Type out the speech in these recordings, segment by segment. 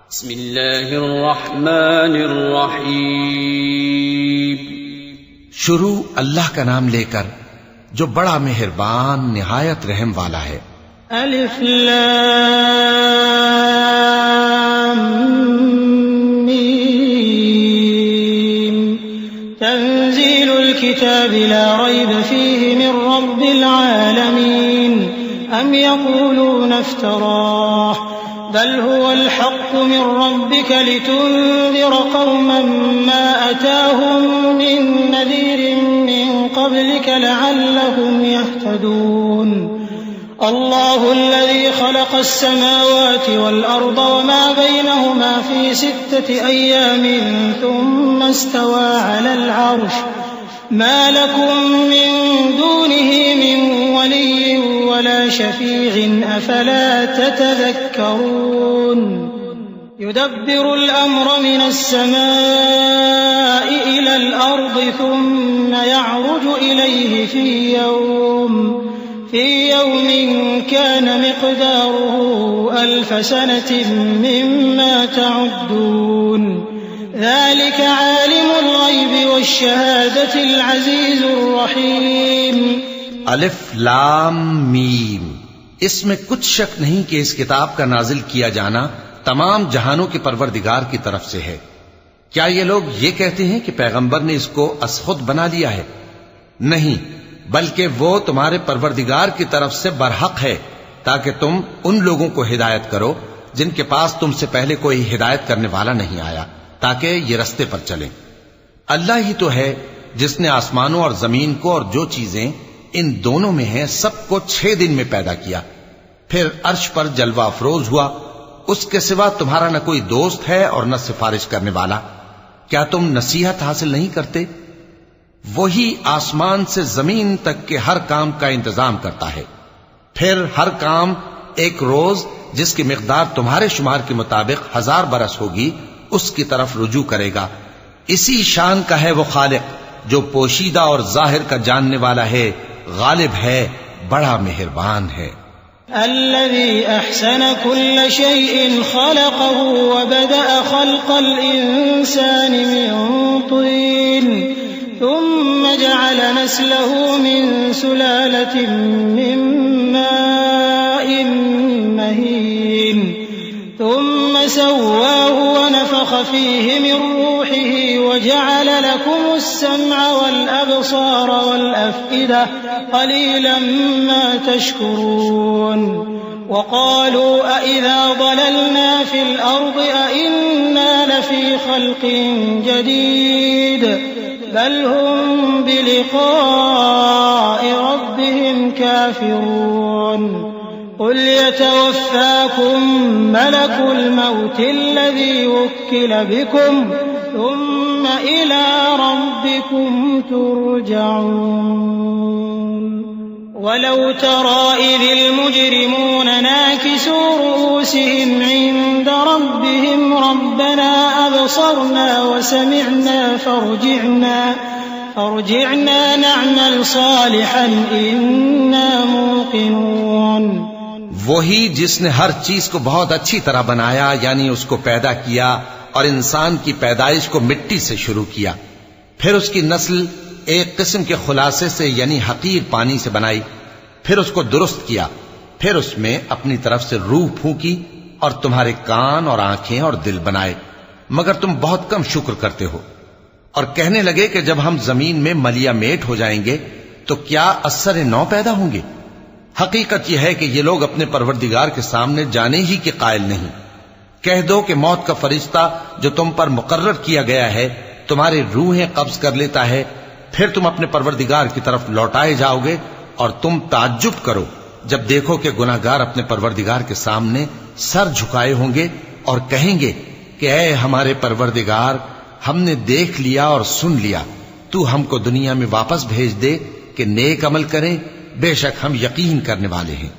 बिस्मिल्लाहिर्रहमानिर्रहीम। शुरू अल्लाह का नाम लेकर जो बड़ा मेहरबान निहायत रहम वाला है। अलिफ लाम मीम तंजीलुल किताबि ला रैब फीहि मिर रब्बिल आलमीन अम यक़ूलूना इफ्तराह बल हुवल हक़्क़ु मिर रब्बिका लितुन्ज़िर क़ौमन मा अताहुम मिन नज़ीरिन मिन क़ब्लिका लअल्लहुम यहतदून। अल्लाहु अल्लज़ी ख़लक़स समावाति वल अर्द वमा बैनहुमा फ़ी सित्तति अय्यामिन थुम्मा इस्तवा अलल अर्श मा लकुम मिन दूनिही मिन वलिय्यिन वला शफ़ी'इन अफ़ला ततज़क्करून। युदब्बिरुल अम्र मिनस समाइ इलल अर्दि थुम्मा यअरुजु इलैहि फ़ी यौमिन कान मिक़दारुहु अल्फ़ सनतिन मिम्मा तअुद्दून। ज़ालिका आलिमुल ग़ैबि वश्शहादतिल अज़ीज़ुर रहीम। अलिफ लाम मीम। इसमें कुछ शक नहीं कि इस किताब का नाजिल किया जाना तमाम जहानों के परवरदिगार की तरफ से है। क्या ये लोग ये कहते हैं कि पैगंबर ने इसको असखुद बना लिया है? नहीं, बल्कि वो तुम्हारे परवरदिगार की तरफ से बरहक है, ताकि तुम उन लोगों को हिदायत करो जिनके पास तुमसे पहले कोई हिदायत करने वाला नहीं आया, ताकि ये रस्ते पर चलें। अल्लाह ही तो है जिसने आसमानों और जमीन को और जो चीजें इन दोनों में हैं सबको 6 दिन में पैदा किया, फिर अर्श पर जलवा अफरोज हुआ। उसके सिवा तुम्हारा न कोई दोस्त है और न सिफारिश करने वाला। क्या तुम नसीहत हासिल नहीं करते? वही आसमान से जमीन तक के हर काम का इंतजाम करता है, फिर हर काम एक रोज जिसकी मिकदार तुम्हारे शुमार के मुताबिक 1000 बरस होगी उसकी तरफ रुजू करेगा। इसी शान का है वो खालिक जो पोशीदा और जाहिर का जानने वाला है, गालिब है, बड़ा मेहरबान है। अल्लज़ी अहसन कुल्ल शैइन खलक़हु व बदअ खल्क़ल इंसानि मिन तीन थुम्मा जअल नस्लहु मिन सुलालतिन मिन माइन महीन थुम्मा सव्वाहु व नफ़ख़ फ़ीहि मिन रूहिही व जअल लकुमुस सम्अ वल अबसार वल अफ़इदा क़लीलन मा तशकुरून। वक़ालू अइज़ा ضललना फ़िल अर्ज़ि अइन्ना लफ़ी ख़ल्क़िन जदीद बल हुम बिलिक़ाइ रब्बिहिम काफ़िरून। क़ुल यतवफ़्फ़ाकुम मलकुल मौति अल्लज़ी वुक्किल बिकुम थुम्मा इला रब्बिकुम तुरजऊन। वलौ तरा इज़िल मुजरिमून नाकिसू रूसिहिम इन्द रब्बिहिम रब्बना अबसरना व समिअना फर्जिअना नअमल सालिहन इन्ना मूक़िनून। वही जिसने हर चीज को बहुत अच्छी तरह बनाया, यानी उसको पैदा किया और इंसान की पैदाइश को मिट्टी से शुरू किया, फिर उसकी नस्ल एक किस्म के खुलासे से यानी हकीर पानी से बनाई, फिर उसको दुरुस्त किया, फिर उसमें अपनी तरफ से रूह फूंकी और तुम्हारे कान और आंखें और दिल बनाए, मगर तुम बहुत कम शुक्र करते हो। और कहने लगे कि जब हम जमीन में मलिया मेट हो जाएंगे तो क्या असर नौ पैदा होंगे। हकीकत यह है कि ये लोग अपने परवरदिगार के सामने जाने ही के कायल नहीं। कह दो कि मौत का फरिश्ता जो तुम पर मुकर्रर किया गया है तुम्हारी रूहें कब्ज कर लेता है, फिर तुम अपने परवरदिगार की तरफ लौटाए जाओगे और तुम ताज्जुब करो जब देखो कि गुनाहगार अपने परवरदिगार के सामने सर झुकाए होंगे और कहेंगे कि ऐ हमारे परवरदिगार, हमने देख लिया और सुन लिया, तू हमको दुनिया में वापस भेज दे कि नेक अमल करें, बेशक हम यकीन करने वाले हैं।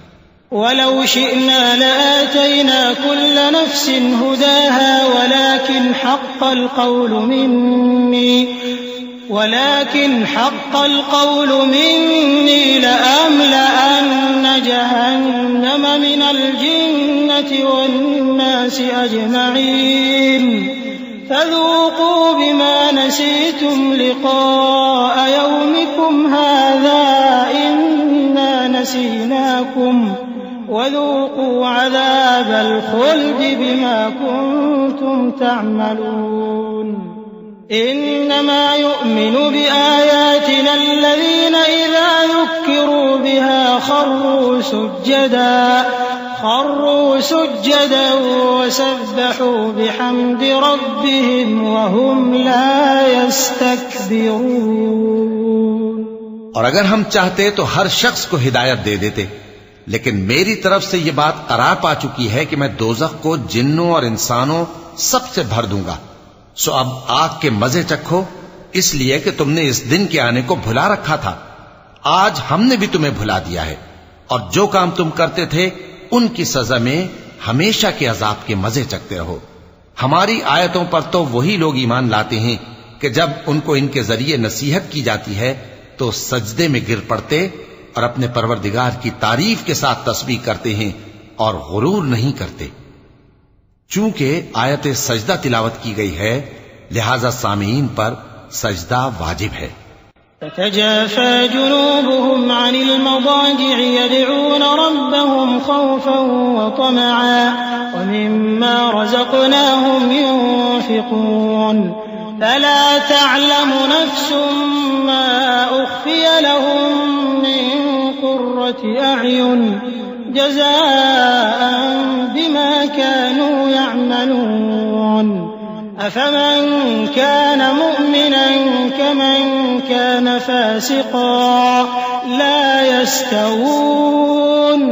वलौ शिअना लआतैना कुल्ल नफ्सिन हुदाहा वलाकिन हक़्क़ल क़ौलु मिन्नी वलाकिन हक़्क़ल क़ौलु मिन्नी लअम्लअन्न जहन्नम मिनल जिन्नति वन्नासि अजमईन फ़ज़ूक़ू बिमा नसीतुम लिक़ाअ यौमिकुम हाज़ा इन्ना नसीनाकुम वज़ूक़ू अज़ाबल ख़ुल्दि बिमा कुन्तुम तअमलून इन्नमा युअमिनु बिआयातिना अल्लज़ीना इज़ा ज़ुक्किरू बिहा खर्रू सुज्जदा वसब्बहू बिहम्दि रब्बिहिम वहुम ला यस्तकबिरून। और अगर हम चाहते तो हर शख्स को हिदायत दे देते, लेकिन मेरी तरफ से ये बात करार पा चुकी है कि मैं दोज़ख को जिन्नों और इंसानों सबसे भर दूंगा। सो अब आग के मजे चखो, इसलिए कि तुमने इस दिन के आने को भुला रखा था। आज हमने भी तुम्हें भुला दिया है, और जो काम तुम करते थे उनकी सजा में हमेशा के अजाब के मजे चखते रहो। हमारी आयतों पर तो वही लोग ईमान लाते हैं कि जब उनको इनके जरिए नसीहत की जाती है तो सजदे में गिर पड़ते और अपने परवरदिगार की तारीफ के साथ तस्बीह करते हैं और गुरूर नहीं करते। चूंकि आयत सजदा तिलावत की गई है, लिहाजा सामीन पर सजदा वाजिब है। ततजाफ़ा जुनूबुहुम अनिल मदाजि'i यद'ून रब्बहुम खौफन व तमअन व मिम्मा रज़क़नाहुम युन्फ़िक़ून फला तअलमु नफ्सुम मा उख़फ़िय लहुम मिन क़ुर्रति अ'युन जज़ाअन बिमा कानू यअमलून अफमन कान मुअमिनन कमन कान फासिक़ा ला यस्तवून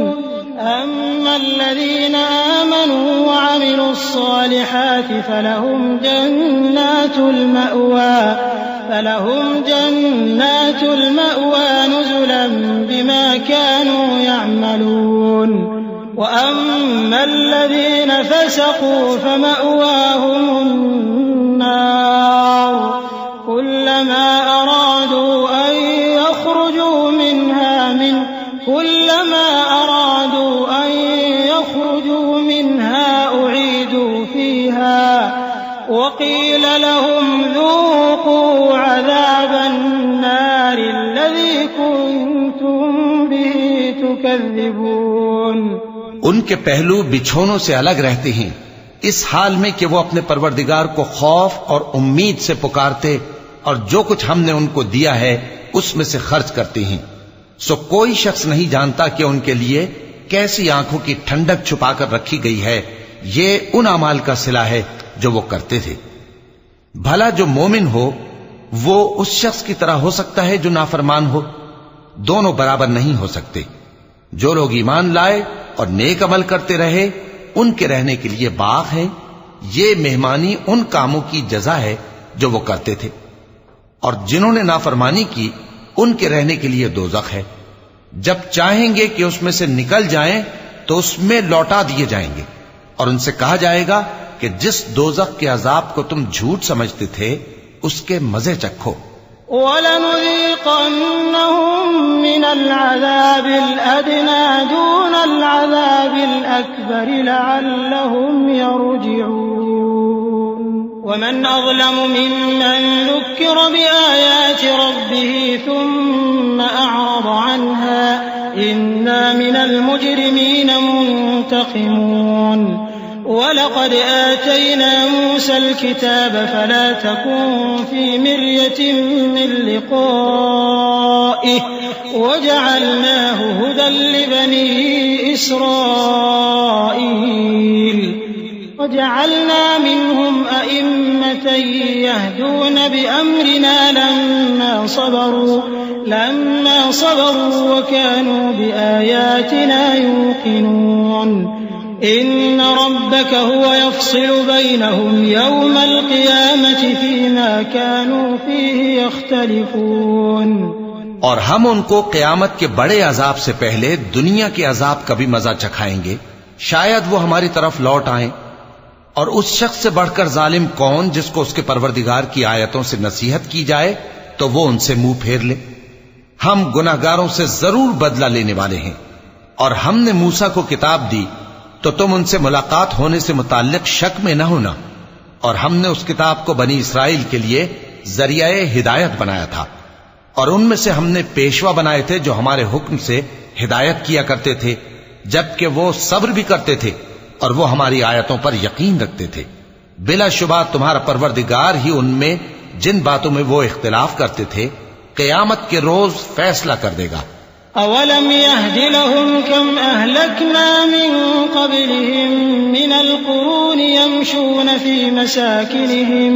अम्मा अल्लज़ीना आमनू व अमिलुस्सालिहाति फलहुम जन्नातुल मअवा नुज़ुलन बिमा कानू यअमलून वअम्मा अल्लज़ीना फसक़ू फमअवाहुम النار كلما أرادوا أن يخرجوا منها أعيدوا فيها وقيل لهم ذوقوا عذاب النار الذي كنتم به تكذبون। उनके पहलू बिछोनों से अलग रहते हैं, इस हाल में कि वो अपने परवरदिगार को खौफ और उम्मीद से पुकारते और जो कुछ हमने उनको दिया है उसमें से खर्च करते हैं। सो कोई शख्स नहीं जानता कि उनके लिए कैसी आंखों की ठंडक छुपाकर रखी गई है। ये उन अमाल का सिला है जो वो करते थे। भला जो मोमिन हो वो उस शख्स की तरह हो सकता है जो नाफरमान हो? दोनों बराबर नहीं हो सकते। जो लोग ईमान लाए और नेक अमल करते रहे उनके रहने के लिए बाग है। ये मेहमानी उन कामों की जजा है जो वो करते थे, और जिन्होंने नाफरमानी की उनके रहने के लिए दोज़ख है। जब चाहेंगे कि उसमें से निकल जाएं तो उसमें लौटा दिए जाएंगे, और उनसे कहा जाएगा कि जिस दोज़ख के अजाब को तुम झूठ समझते थे उसके मजे चखो। वलनुज़ीक़न्नहुम मिनल अज़ाबिल अदना दूनल अज़ाबिल अकबर लअल्लहुम यरजिऊन। वमन अज़लमु मिम्मन ज़ुक्किर बिआयाति रब्बिहि थुम्मा अअरज़ अन्हा इन्ना मिनल मुजरिमीन मुंतक़िमून। वलक़द आतैना मूसल किताब फला तकुन फी मिर्यतिन मिन लिक़ाइहि वजअलनाहु हुदन लिबनी इस्राईल वजअलना मिनहुम अइम्मतन यहदून बिअम्रिना लम्मा सबरू वकानू बिआयातिना यूक़िनून। इन्न रब्बक हुवा यफ़्सिलु बैनहुम यौमल क़ियामति फ़ीमा कानू फ़ीहि यख़्तलिफ़ून। और हम उनको क़यामत के बड़े अजाब से पहले दुनिया के अजाब का भी मजा चखाएंगे, शायद वो हमारी तरफ लौट आएं। और उस शख्स से बढ़कर जालिम कौन जिसको उसके परवरदिगार की आयतों से नसीहत की जाए तो वो उनसे मुंह फेर ले। हम गुनाहगारों से जरूर बदला लेने वाले हैं। और हमने मूसा को किताब दी तो तुम उनसे मुलाकात होने से मुताल्लिक शक में न होना। और हमने उस किताब को बनी इसराइल के लिए जरियाए हिदायत बनाया था। और उनमें से हमने पेशवा बनाए थे जो हमारे हुक्म से हिदायत किया करते थे, जबकि वो सब्र भी करते थे और वो हमारी आयतों पर यकीन रखते थे। बिलाशुबा तुम्हारा परवरदिगार ही उनमें जिन बातों में वो इख्तिलाफ करते थे क़यामत के रोज फैसला कर देगा। अवलम यहदि लहुम कम अहलकना मिन क़ब्लिहिम मिनल क़ुरूनि यमशून फी मसाकिनिहिम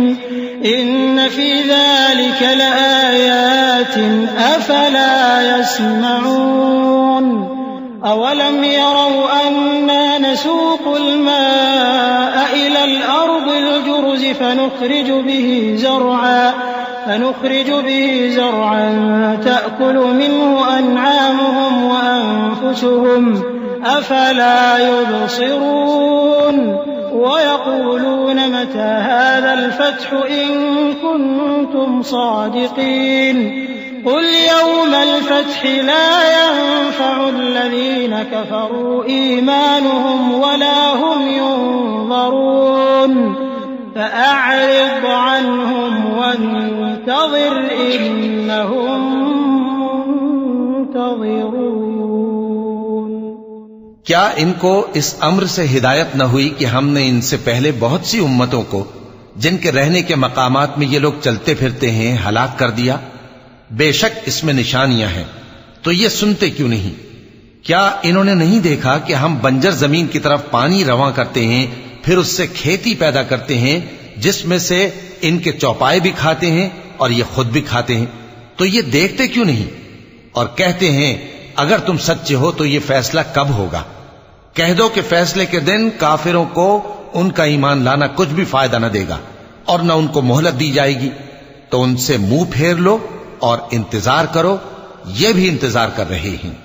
इन्न फी ज़ालिका लआयातिन अफला यस्मऊन अवलम यरौ अन्ना नसूक़ुल माअ इलल अर्दिल जुरज़ فنخرج به زرعا تأكل منه أنعامهم وأنفسهم أفلا يبصرون ويقولون متى هذا الفتح إن كنتم صادقين قل يوم الفتح لا ينفع الذين كفروا إيمانهم ولا هم ينظرون فأعرض عنهم وانتظر إنهم منتظرون। क्या इनको इस अम्र से हिदायत न हुई कि हमने इनसे पहले बहुत सी उम्मतों को जिनके रहने के मकामात में ये लोग चलते फिरते हैं हलाक कर दिया। बेशक इसमें निशानियां हैं, तो ये सुनते क्यों नहीं? क्या इन्होंने नहीं देखा कि हम बंजर जमीन की तरफ पानी रवां करते हैं, फिर उससे खेती पैदा करते हैं जिसमें से इनके चौपाए भी खाते हैं और ये खुद भी खाते हैं? तो ये देखते क्यों नहीं? और कहते हैं अगर तुम सच्चे हो तो ये फैसला कब होगा? कह दो कि फैसले के दिन काफिरों को उनका ईमान लाना कुछ भी फायदा न देगा और न उनको मोहलत दी जाएगी। तो उनसे मुंह फेर लो और इंतजार करो, ये भी इंतजार कर रहे हैं।